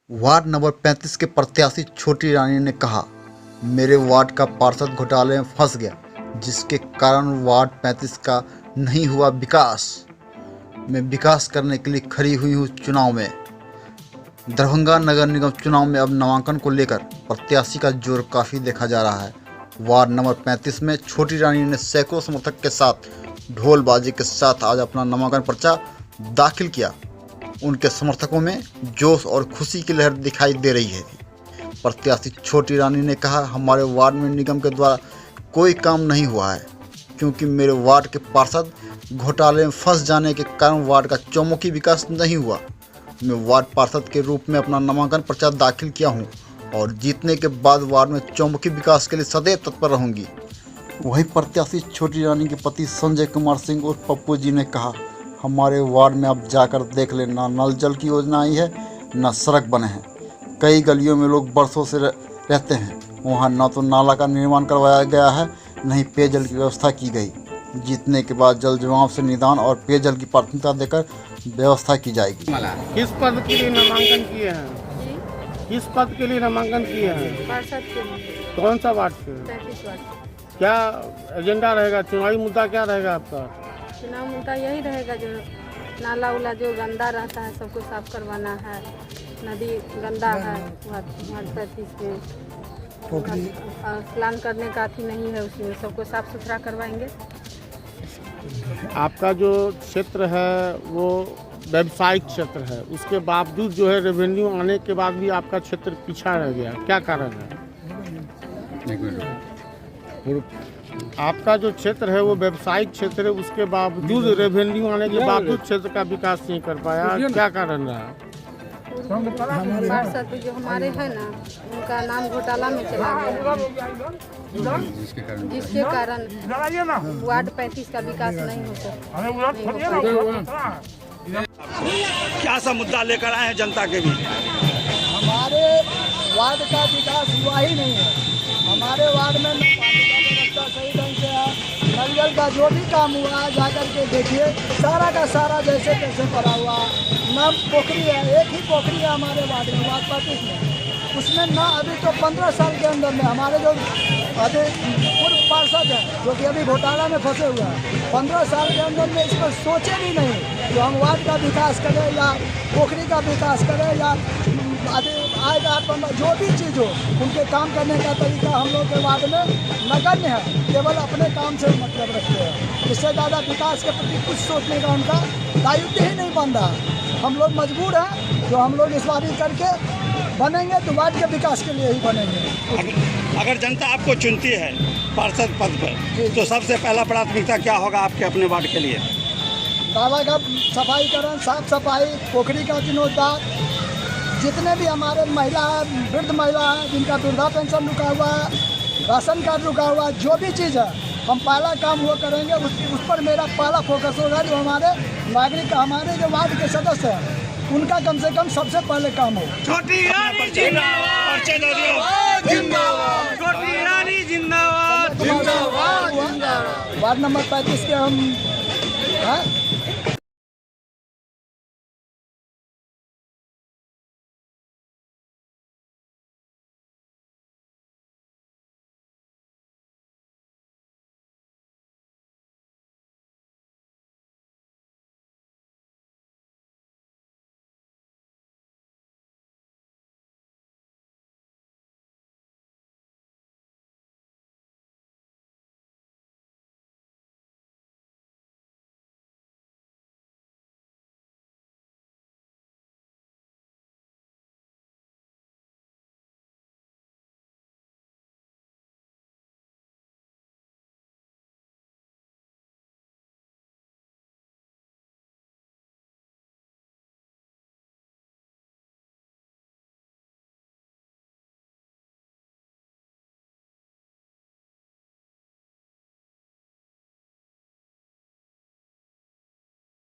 Ward number 35 के प्रत्याशी छोटी रानी ने कहा, मेरे वार्ड का पार्षद घोटाले में फंस गया, जिसके कारण वार्ड 35 का नहीं हुआ विकास। मैं विकास करने के लिए खड़ी हुई हूँ चुनाव में। दरभंगा नगर निगम चुनाव में अब नामांकन को लेकर प्रत्याशी का जोर काफ़ी देखा जा रहा है। वार्ड नंबर 35 में छोटी रानी ने सैकड़ों समर्थक के साथ ढोलबाजी के साथ आज अपना नामांकन पर्चा दाखिल किया। उनके समर्थकों में जोश और खुशी की लहर दिखाई दे रही है। प्रत्याशी छोटी रानी ने कहा, हमारे वार्ड में निगम के द्वारा कोई काम नहीं हुआ है, क्योंकि मेरे वार्ड के पार्षद घोटाले में फंस जाने के कारण वार्ड का चौमुखी विकास नहीं हुआ। मैं वार्ड पार्षद के रूप में अपना नामांकन पर्चा दाखिल किया हूं और जीतने के बाद वार्ड में चौमुखी विकास के लिए सदैव तत्पर रहूंगी। वहीं प्रत्याशी छोटी रानी के पति संजय कुमार सिंह और पप्पू जी ने कहा, हमारे वार्ड में आप जाकर देख लें, ना नल जल की योजना आई है, ना सड़क बने हैं। कई गलियों में लोग बरसों से रहते हैं, वहाँ न तो नाला का निर्माण करवाया गया है, न ही पेयजल की व्यवस्था की गई। जीतने के बाद जल जमाव से निदान और पेयजल की प्राथमिकता देकर व्यवस्था की जाएगी। किस पद के लिए नामांकन किए हैं? किस पद के लिए नामांकन किए हैं? पार्षद के लिए। कौन सा वार्ड से? 35 वार्ड। क्या एजेंडा रहेगा? चुनावी मुद्दा क्या रहेगा आपका? चुनाव मुद्दा यही रहेगा, जो नाला उला जो गंदा रहता है सबको साफ करवाना है। नदी गंदा है, वार्ड 35 में स्नान करने का अथी नहीं है, उसमें सबको साफ सुथरा करवाएंगे। आपका जो क्षेत्र है वो व्यावसायिक क्षेत्र है, उसके बावजूद जो है रेवेन्यू आने के बाद भी आपका क्षेत्र पीछा रह गया, क्या कारण है? आपका जो क्षेत्र है वो व्यावसायिक क्षेत्र है, उसके बावजूद रेवेन्यू आने के बावजूद क्षेत्र का विकास नहीं कर पाया, क्या कारण रहा? पार्षद जो हमारे हैं ना, उनका नाम घोटाला में चला गया, जिसके कारण वार्ड 35 का विकास नहीं हो सकता। क्या सा मुद्दा लेकर आए हैं जनता के बीच? हमारे वार्ड का विकास हुआ ही नहीं है। हमारे वार्ड में न पानी का व्यवस्था सही ढंग से है, नल जल का जो भी काम हुआ है जाकर के देखिए, सारा का सारा जैसे तैसे पड़ा हुआ। न पोखरी है, एक ही पोखरी है हमारे वार्ड में, वार्ड 35 में। उसमें ना अभी तो 15 साल के अंदर में हमारे जो अभी पूर्व पार्षद हैं, जो कि अभी घोटाला में फंसे हुए हैं, 15 साल के अंदर में इस पर सोचे भी नहीं जो हम वार्ड का विकास करें या पोखरी का विकास करें या अभी आएगा 15 जो भी चीज़ हो, उनके काम करने का तरीका हम लोग के वार्ड में नगण्य है। केवल अपने काम से मतलब रखते हैं, इससे ज़्यादा विकास के प्रति कुछ सोचने का उनका दायित्व ही नहीं बन रहा। हम लोग मजबूर हैं, जो हम लोग इस बारी करके बनेंगे तो वार्ड के विकास के लिए ही बनेंगे। अगर जनता आपको चुनती है पार्षद पद पर, तो सबसे पहला प्राथमिकता क्या होगा आपके अपने वार्ड के लिए? नाला का सफाईकरण, साफ सफाई, पोखरी का जीर्णोद्धार, जितने भी हमारे महिला हैं, वृद्ध महिला हैं जिनका वृद्धा पेंशन रुका हुआ है, राशन कार्ड रुका हुआ है, जो भी चीज़ है हम पहला काम वो करेंगे। उस पर मेरा पहला फोकस होगा। जो हमारे नागरिक, हमारे जो वार्ड के सदस्य हैं, उनका कम से कम सबसे पहले काम हो। छोटी रानी जिंदाबाद, छोटी रानी जिंदाबाद, वार्ड नंबर 35 के हम हैं।